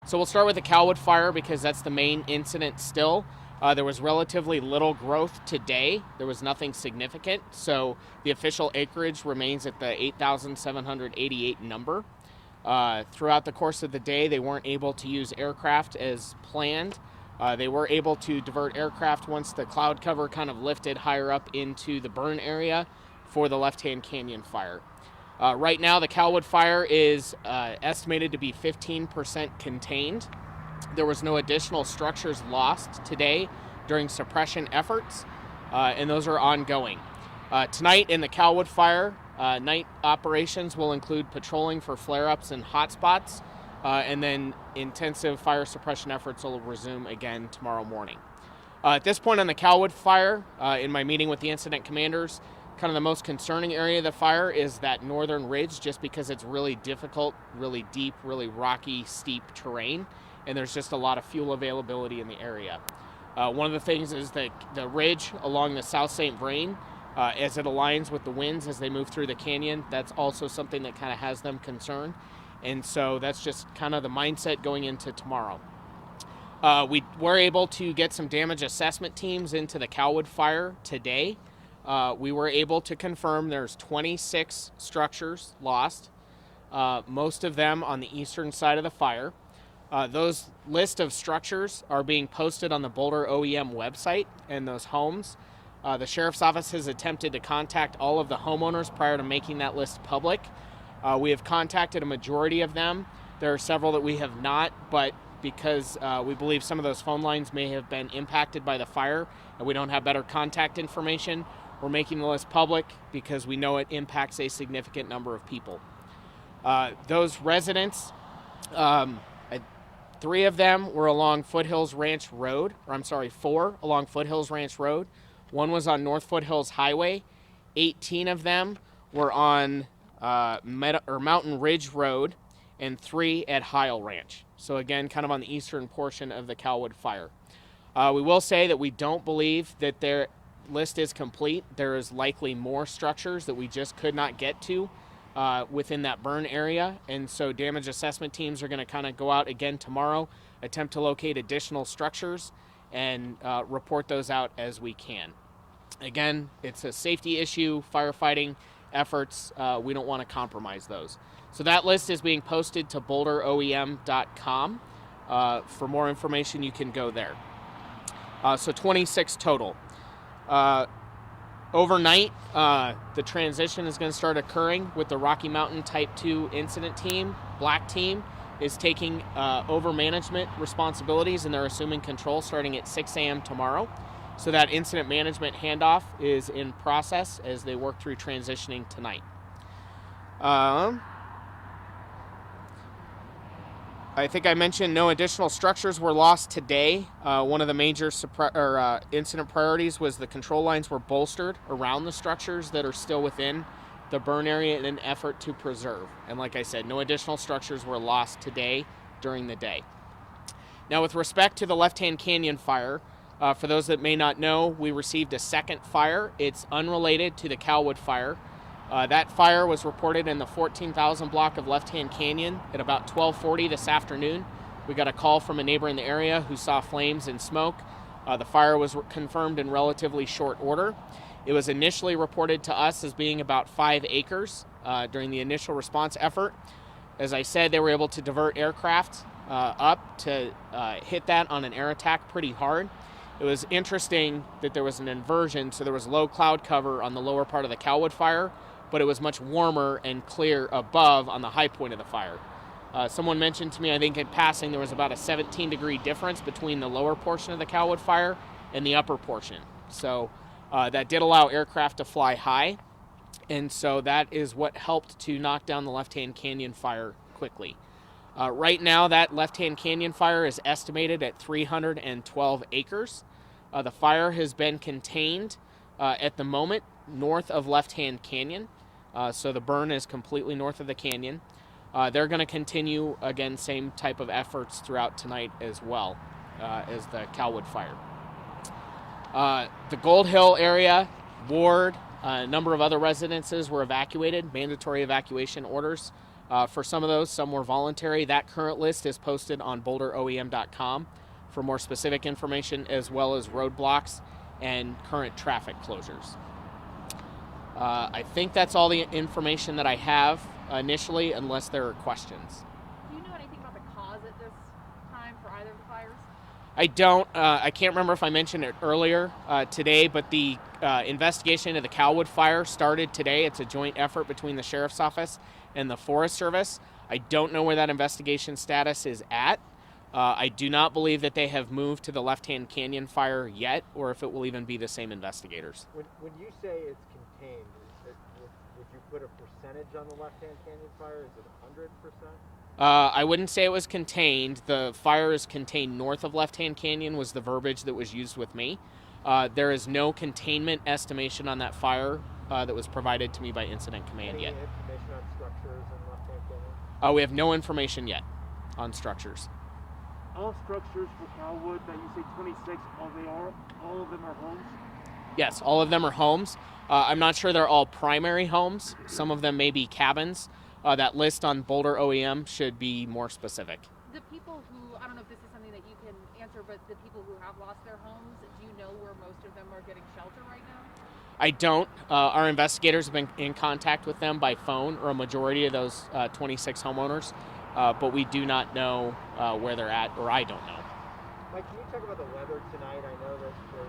So we'll start with the Calwood fire because that's the main incident still. There was relatively little growth today. There was nothing significant. So the official acreage remains at the 8,788 number. Throughout the course of the day, they weren't able to use aircraft as planned. They were able to divert aircraft once the cloud cover kind of lifted higher up into the burn area for the Left-Hand Canyon fire. Right now, the Calwood fire is estimated to be 15% contained. There was no additional structures lost today during suppression efforts, and those are ongoing. Tonight in the Calwood fire, night operations will include patrolling for flare-ups and hotspots, and then intensive fire suppression efforts will resume again tomorrow morning. At this point on the Calwood fire, in my meeting with the incident commanders, kind of the most concerning area of the fire is that northern ridge, just because it's really difficult, really deep, really rocky, steep terrain, and there's just a lot of fuel availability in the area. One of the things is that the ridge along the South St. Vrain, as it aligns with the winds as they move through the canyon, that's also something that kind of has them concerned. And so that's just kind of the mindset going into tomorrow. We were able to get some damage assessment teams into the Calwood fire today. We were able to confirm there's 26 structures lost, most of them on the eastern side of the fire. Those list of structures are being posted on the Boulder OEM website and those homes. The Sheriff's Office has attempted to contact all of the homeowners prior to making that list public. We have contacted a majority of them. There are several that we have not, but because we believe some of those phone lines may have been impacted by the fire and we don't have better contact information, we're making the list public because we know it impacts a significant number of people. Those residents, 3 of them were along Foothills Ranch Road, 4 along Foothills Ranch Road. 1 was on North Foothills Highway. 18 of them were on Mountain Ridge Road, and 3 at Heil Ranch. So again, kind of on the eastern portion of the Calwood fire. We will say that we don't believe that their list is complete. There is likely more structures that we just could not get to within that burn area, and so damage assessment teams are going to kind of go out again tomorrow, attempt to locate additional structures, and report those out as we can. Again, it's a safety issue, firefighting efforts. We don't want to compromise those. So that list is being posted to boulderoem.com. For more information, you can go there. So 26 total. Overnight, the transition is going to start occurring with the Rocky Mountain Type 2 incident team. Black team is taking over management responsibilities, and they're assuming control starting at 6 a.m. tomorrow. So that incident management handoff is in process as they work through transitioning tonight. I think I mentioned no additional structures were lost today. One of the major incident priorities was the control lines were bolstered around the structures that are still within the burn area in an effort to preserve. And like I said, no additional structures were lost today during the day. Now, with respect to the Left-Hand Canyon fire, for those that may not know, we received a second fire. It's unrelated to the Calwood fire. That fire was reported in the 14,000 block of Left-Hand Canyon at about 12:40 this afternoon. We got a call from a neighbor in the area who saw flames and smoke. The fire was confirmed in relatively short order. It was initially reported to us as being about 5 acres during the initial response effort. As I said, they were able to divert aircraft up to hit that on an air attack pretty hard. It was interesting that there was an inversion, so there was low cloud cover on the lower part of the Calwood fire, but it was much warmer and clear above on the high point of the fire. Someone mentioned to me, I think in passing, there was about a 17-degree difference between the lower portion of the Calwood fire and the upper portion. So that did allow aircraft to fly high, and so that is what helped to knock down the Left-Hand Canyon fire quickly. Right now, that Left-Hand Canyon fire is estimated at 312 acres. The fire has been contained at the moment north of Left-Hand Canyon, so the burn is completely north of the canyon. They're going to continue, again, same type of efforts throughout tonight as well as the Calwood fire. The Gold Hill area, Ward, a number of other residences were evacuated, mandatory evacuation orders For some of those, some were voluntary. That current list is posted on boulderoem.com for more specific information, as well as roadblocks and current traffic closures. I think that's all the information that I have initially, unless there are questions. Do you know anything about the cause at this time for either of the fires? I don't. I can't remember if I mentioned it earlier today, but the investigation of the Calwood fire started today. It's a joint effort between the Sheriff's Office and the Forest Service. I don't know where that investigation status is at. I do not believe that they have moved to the Left-Hand Canyon fire yet, or if it will even be the same investigators. When you say it's contained, would you put a percentage on the Left-Hand Canyon fire? Is it 100%? I wouldn't say it was contained. The fire is contained north of Left-Hand Canyon was the verbiage that was used with me. There is no containment estimation on that fire that was provided to me by Incident Command yet. Any information on structures in Left-Hand Canyon? We have no information yet on structures. All structures for Calwood that you say 26, all of them are homes? Yes, all of them are homes. I'm not sure they're all primary homes. Some of them may be cabins. That list on Boulder OEM should be more specific. The people who, I don't know if this is something that you can answer, but the people who have lost their homes, do you know where most of them are getting shelter right now? I don't. Our investigators have been in contact with them by phone, or a majority of those 26 homeowners, but we do not know where they're at, or I don't know. Mike, can you talk about the weather tonight? I know that there's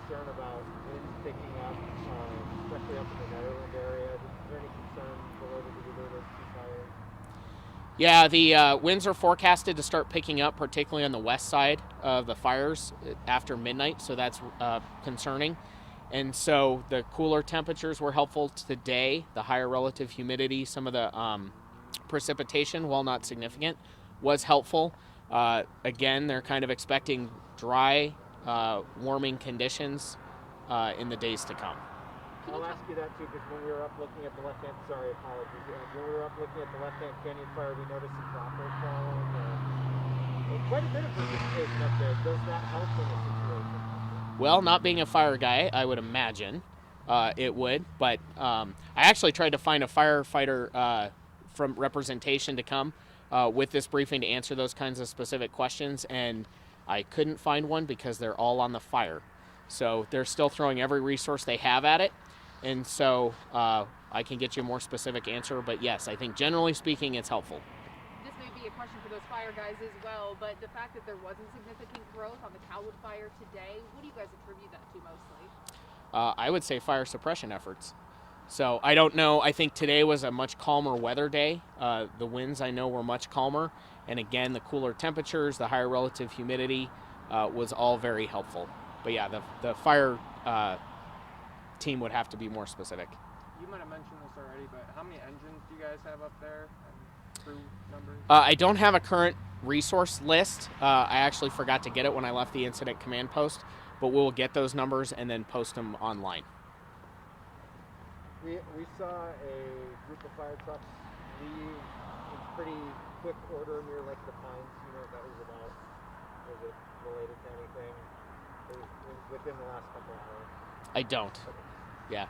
concern about winds picking up, especially up in the Netherland area. Is there any concern related to either of those two fires? Yeah, the winds are forecasted to start picking up, particularly on the west side of the fires after midnight, so that's concerning. And so the cooler temperatures were helpful today. The higher relative humidity, some of the precipitation, while not significant, was helpful. Again, they're kind of expecting dry, warming conditions in the days to come. I'll ask you that too, because when we were up looking at the left-hand, sorry, apologies. When we were up looking at the Left-Hand Canyon fire, we noticed some droppers falling. Quite a bit of precipitation up there. Does that help in a situation? Well, not being a fire guy, I would imagine it would. But I actually tried to find a firefighter from representation to come with this briefing to answer those kinds of specific questions, and I couldn't find one because they're all on the fire. So they're still throwing every resource they have at it, and so I can get you a more specific answer. But yes, I think generally speaking, it's helpful. This may be a question for those fire guys as well, but the fact that there wasn't significant growth on the Calwood fire today, what do you guys attribute that to mostly? I would say fire suppression efforts. So I don't know. I think today was a much calmer weather day. The winds, I know, were much calmer. And again, the cooler temperatures, the higher relative humidity was all very helpful. But yeah, the fire team would have to be more specific. You might have mentioned this already, but how many engines do you guys have up there and crew numbers? I don't have a current resource list. I actually forgot to get it when I left the incident command post, but we'll get those numbers and then post them online. We saw a group of fire trucks leave in pretty quick order near like the Pines. You know what that was about? Was it related to anything? It was within the last couple of hours. I don't. Yeah.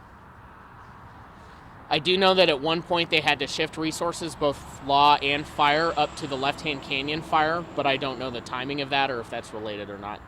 I do know that at one point they had to shift resources, both law and fire, up to the Left-Hand Canyon fire, but I don't know the timing of that or if that's related or not.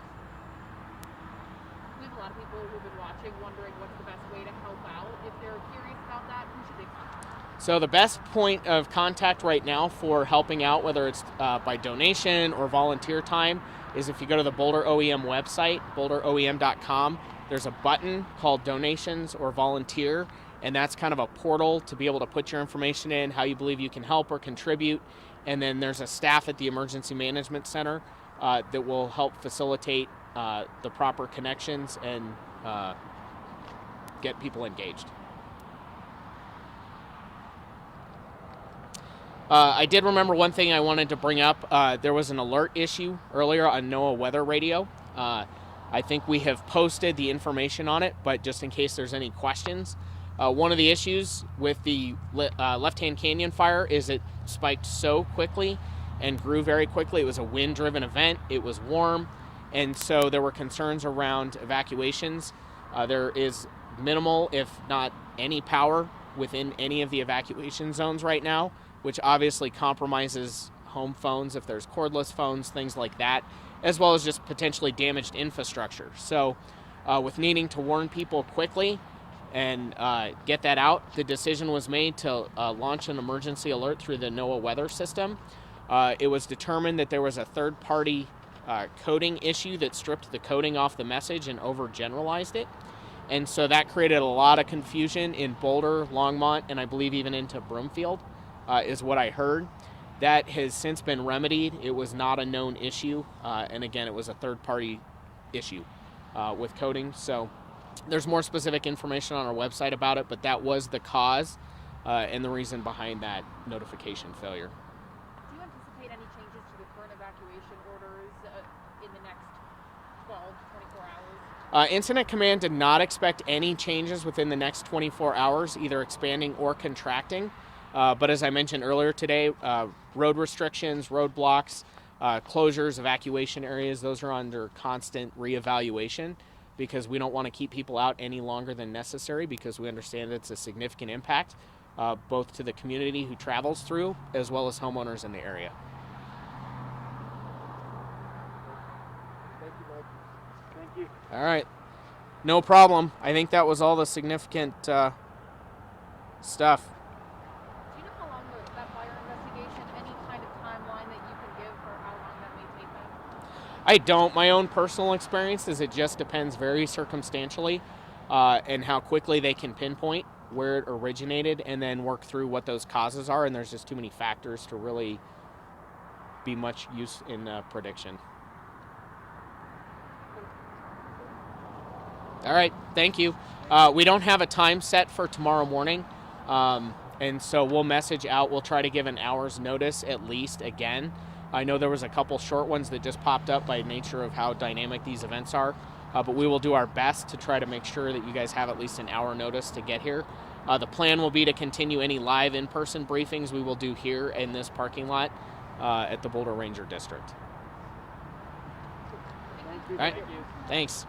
We have a lot of people who've been watching wondering what's the best way to help out. If they're curious about that, who should they contact? So the best point of contact right now for helping out, whether it's by donation or volunteer time, is if you go to the Boulder OEM website, boulderoem.com, there's a button called Donations or Volunteer, and that's kind of a portal to be able to put your information in, how you believe you can help or contribute, and then there's a staff at the Emergency Management Center that will help facilitate the proper connections and get people engaged. I did remember one thing I wanted to bring up. There was an alert issue earlier on NOAA Weather Radio. I think we have posted the information on it, but just in case there's any questions. One of the issues with the Left-Hand Canyon fire is it spiked so quickly and grew very quickly. It was a wind-driven event. It was warm, and so there were concerns around evacuations. There is minimal, if not any, power within any of the evacuation zones right now. which obviously compromises home phones if there's cordless phones, things like that, as well as just potentially damaged infrastructure. So with needing to warn people quickly and get that out, the decision was made to launch an emergency alert through the NOAA weather system. It was determined that there was a third-party coding issue that stripped the coding off the message and overgeneralized it. And so that created a lot of confusion in Boulder, Longmont, and I believe even into Broomfield, is what I heard. That has since been remedied. It was not a known issue, and again, it was a third-party issue with coding. So there's more specific information on our website about it, but that was the cause and the reason behind that notification failure. Do you anticipate any changes to the current evacuation orders in the next 12, 24 hours? Incident Command did not expect any changes within the next 24 hours, either expanding or contracting. But as I mentioned earlier today, road restrictions, roadblocks, closures, evacuation areas, those are under constant reevaluation because we don't want to keep people out any longer than necessary because we understand it's a significant impact both to the community who travels through as well as homeowners in the area. Thank you, Mike. Thank you. All right. No problem. I think that was all the significant stuff. Do you know how long that fire investigation, any kind of timeline that you can give for how long that may take them? I don't. My own personal experience is it just depends very circumstantially and how quickly they can pinpoint where it originated and then work through what those causes are. And there's just too many factors to really be much use in prediction. All right. Thank you. We don't have a time set for tomorrow morning. And so we'll message out. We'll try to give an hour's notice at least again. I know there was a couple short ones that just popped up by nature of how dynamic these events are. But we will do our best to try to make sure that you guys have at least an hour notice to get here. The plan will be to continue any live in-person briefings we will do here in this parking lot at the Boulder Ranger District. Thank you. All right. Thanks.